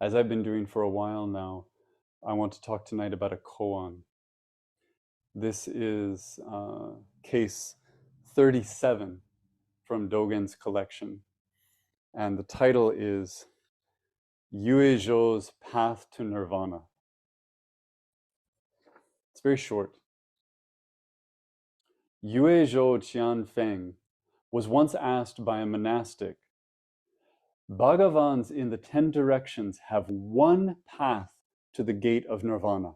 As I've been doing for a while now, I want to talk tonight about a koan. This is case 37 from Dogen's collection. And the title is Yuezhou's Path to Nirvana. It's very short. Yuezhou Qianfeng was once asked by a monastic, Bhagavans in the 10 directions have one path to the gate of nirvana.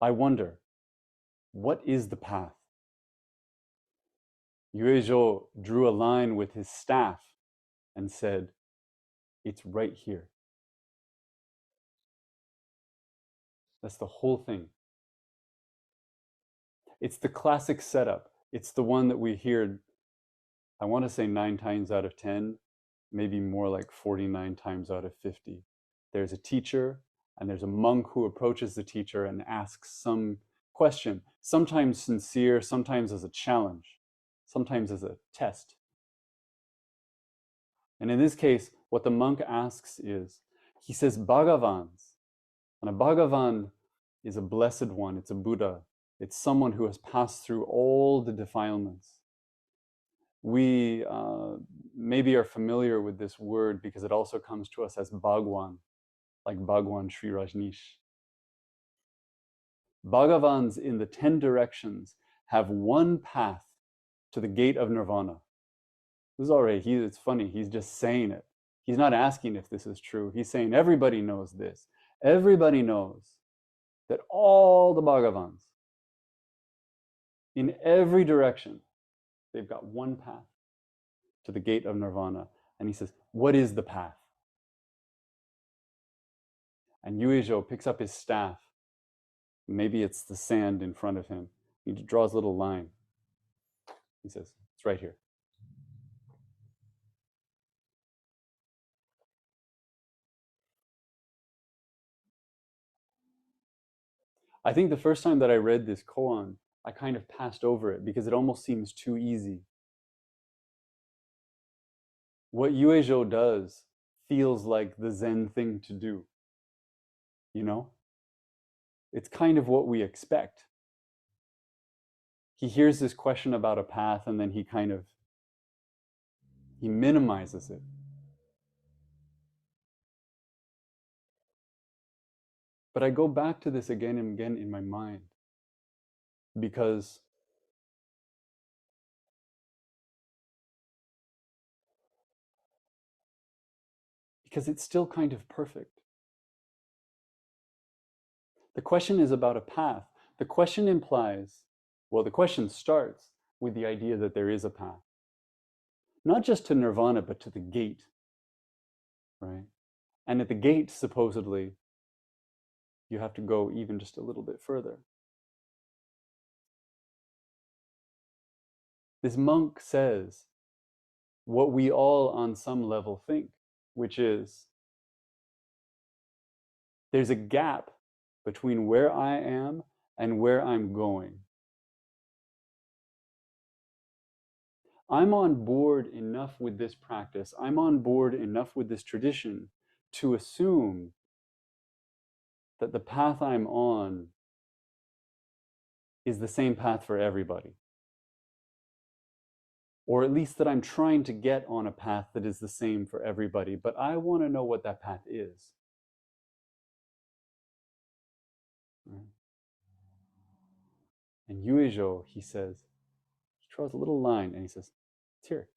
I wonder, what is the path? Yuezhou drew a line with his staff and said, it's right here. That's the whole thing. It's the classic setup. It's the one that we hear, I want to say 9 times out of 10, maybe more like 49 times out of 50. There's a teacher and there's a monk who approaches the teacher and asks some question, sometimes sincere, sometimes as a challenge, sometimes as a test. And in this case, what the monk asks is, he says Bhagavans, and a Bhagavan is a blessed one, it's a Buddha, it's someone who has passed through all the defilements. We maybe are familiar with this word because it also comes to us as Bhagwan, like Bhagwan Sri Rajneesh. Bhagavans in the 10 directions have one path to the gate of nirvana. This is already, it's funny, he's just saying it. He's not asking if this is true. He's saying everybody knows this. Everybody knows that all the Bhagavans, in every direction, they've got one path to the gate of nirvana. And he says, what is the path? And Yuezhou picks up his staff. Maybe it's the sand in front of him. He draws a little line. He says, it's right here. I think the first time that I read this koan, I kind of passed over it because it almost seems too easy. What Yuezhou does feels like the Zen thing to do. You know? It's kind of what we expect. He hears this question about a path and then he minimizes it. But I go back to this again and again in my mind because it's still kind of perfect. The question is about a path. The question implies, well, the question starts with the idea that there is a path. Not just to nirvana, but to the gate, right? And at the gate, supposedly, you have to go even just a little bit further. This monk says what we all on some level think, which is there's a gap between where I am and where I'm going. I'm on board enough with this practice, I'm on board enough with this tradition to assume that the path I'm on is the same path for everybody. Or at least that I'm trying to get on a path that is the same for everybody, but I want to know what that path is. Right? And Yuezhou, he says, he draws a little line and he says, it's here.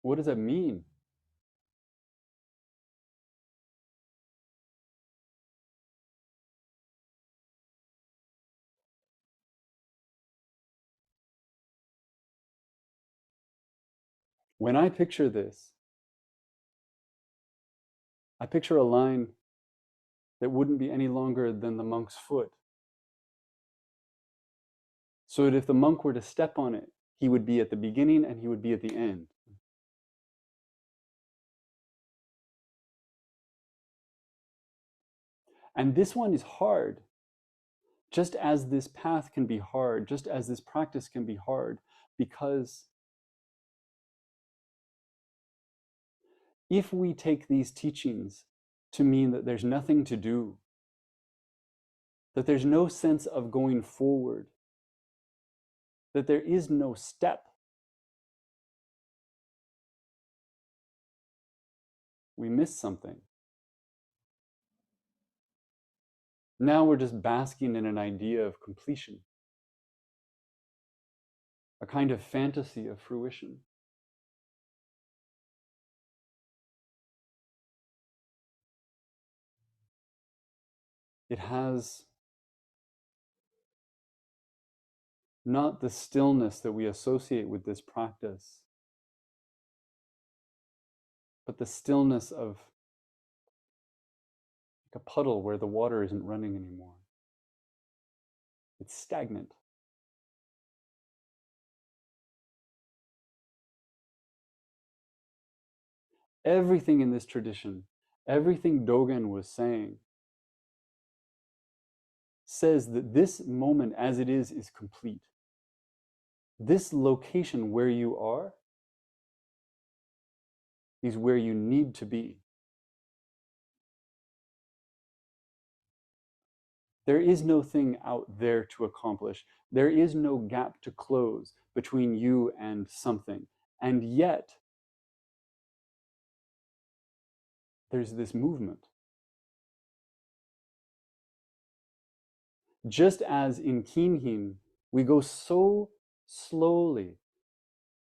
What does that mean? When I picture this, I picture a line that wouldn't be any longer than the monk's foot. So that if the monk were to step on it, he would be at the beginning and he would be at the end. And this one is hard. Just as this path can be hard, just as this practice can be hard, because if we take these teachings to mean that there's nothing to do, that there's no sense of going forward, that there is no step, we miss something. Now we're just basking in an idea of completion, a kind of fantasy of fruition. It has not the stillness that we associate with this practice, but the stillness of like a puddle where the water isn't running anymore. It's stagnant. Everything in this tradition, everything Dogen was saying, says that this moment as it is complete. This location where you are is where you need to be. There is no thing out there to accomplish. There is no gap to close between you and something. And yet, there's this movement. Just as in Kinhin, we go so slowly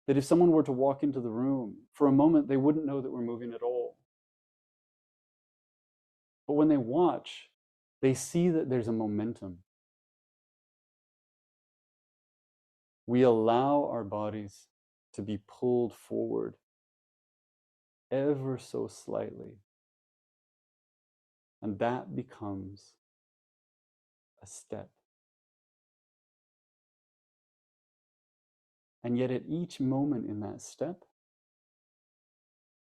that if someone were to walk into the room, for a moment, they wouldn't know that we're moving at all. But when they watch, they see that there's a momentum. We allow our bodies to be pulled forward ever so slightly. And that becomes a step. And yet at each moment in that step,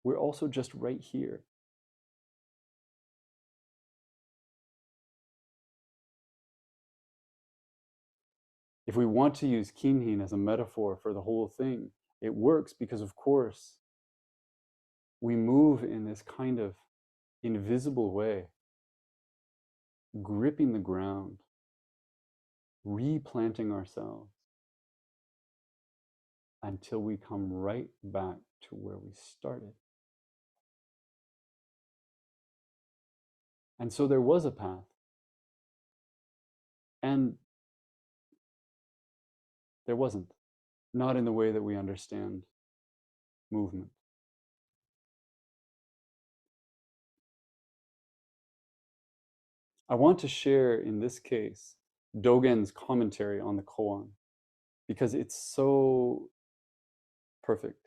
we're also just right here. If we want to use Kinhin as a metaphor for the whole thing, it works because, of course, we move in this kind of invisible way, gripping the ground, replanting ourselves until we come right back to where we started. And so there was a path. And there wasn't, not in the way that we understand movement. I want to share, in this case, Dogen's commentary on the Koan, because it's so perfect.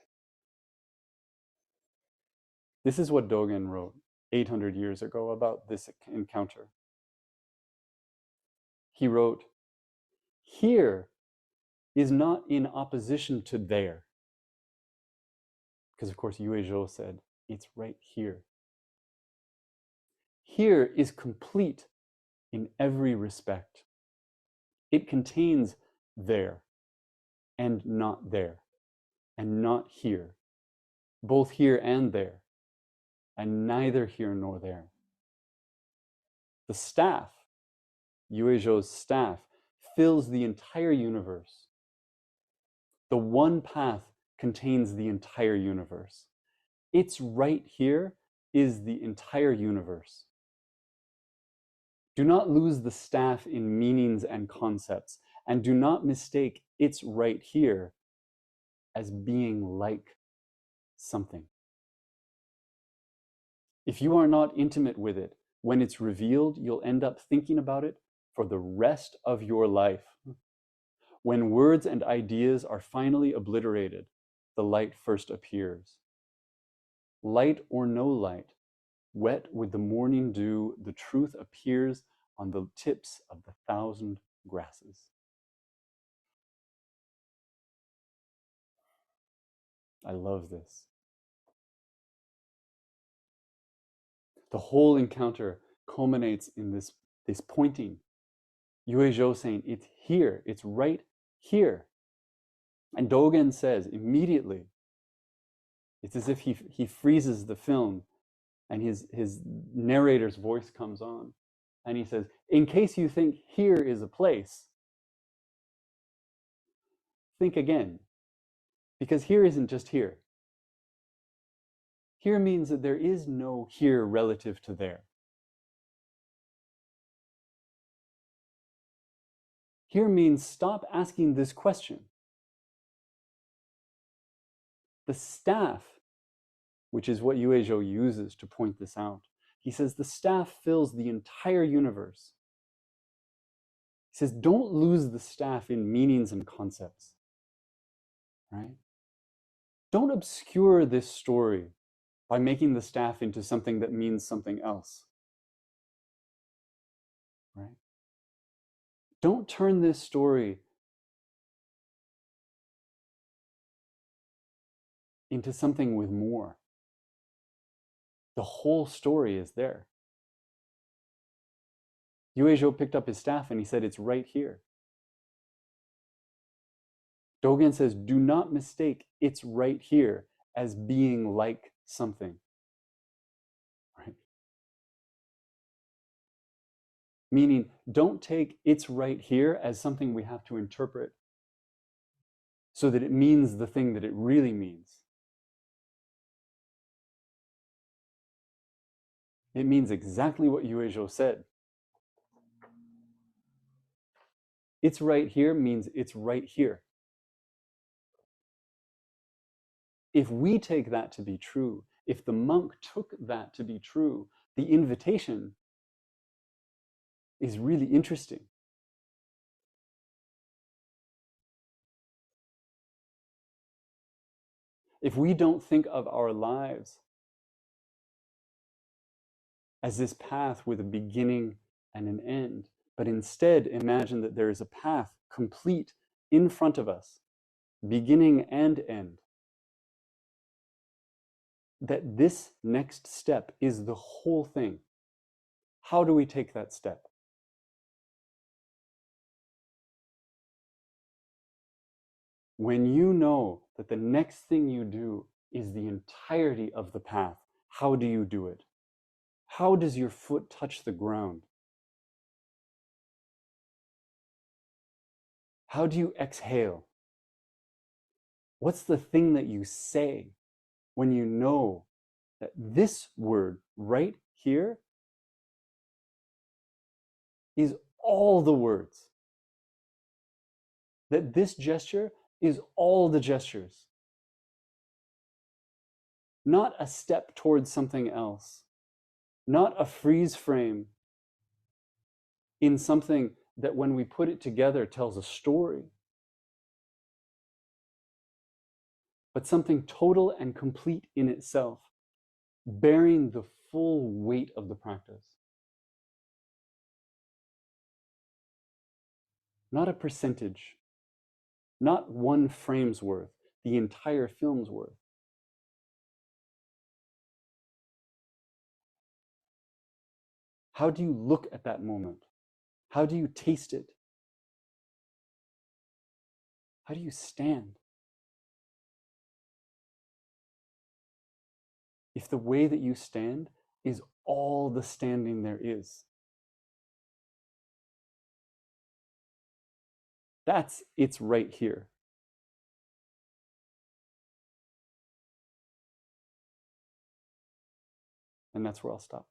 This is what Dogen wrote 800 years ago about this encounter. He wrote, "Here is not in opposition to there." Because of course Yuezhou said, it's right here. Here is complete in every respect. It contains there and not there, and not here, both here and there, and neither here nor there. The staff, Yuezhou's staff, fills the entire universe. The one path contains the entire universe. It's right here is the entire universe. Do not lose the staff in meanings and concepts, and do not mistake it's right here as being like something. If you are not intimate with it, when it's revealed, you'll end up thinking about it for the rest of your life. When words and ideas are finally obliterated, the light first appears. Light or no light, wet with the morning dew, the truth appears on the tips of the 1,000 grasses. I love this. The whole encounter culminates in this pointing. Yuezhou saying, it's here, it's right here. And Dogen says immediately, It's as if he freezes the film and his narrator's voice comes on and he says, in case you think here is a place, think again, because here isn't just here. Here means that there is no here relative to there. Here means stop asking this question. The staff, which is what Yuezhou uses to point this out, he says the staff fills the entire universe. He says, don't lose the staff in meanings and concepts, right? Don't obscure this story by making the staff into something that means something else, right? Don't turn this story into something with more. The whole story is there. Yuezhou picked up his staff and he said, it's right here. Dogen says, do not mistake it's right here as being like something, right? Meaning, don't take it's right here as something we have to interpret so that it means the thing that it really means. It means exactly what Yuezhou said. It's right here means it's right here. If we take that to be true, if the monk took that to be true, the invitation is really interesting. If we don't think of our lives as this path with a beginning and an end, but instead imagine that there is a path complete in front of us, beginning and end, that this next step is the whole thing. How do we take that step? When you know that the next thing you do is the entirety of the path, how do you do it? How does your foot touch the ground? How do you exhale? What's the thing that you say when you know that this word right here is all the words? That this gesture is all the gestures. Not a step towards something else. Not a freeze frame in something that when we put it together tells a story. But something total and complete in itself, bearing the full weight of the practice. Not a percentage, not one frame's worth, the entire film's worth. How do you look at that moment? How do you taste it? How do you stand? If the way that you stand is all the standing there is, that's it's right here. And that's where I'll stop.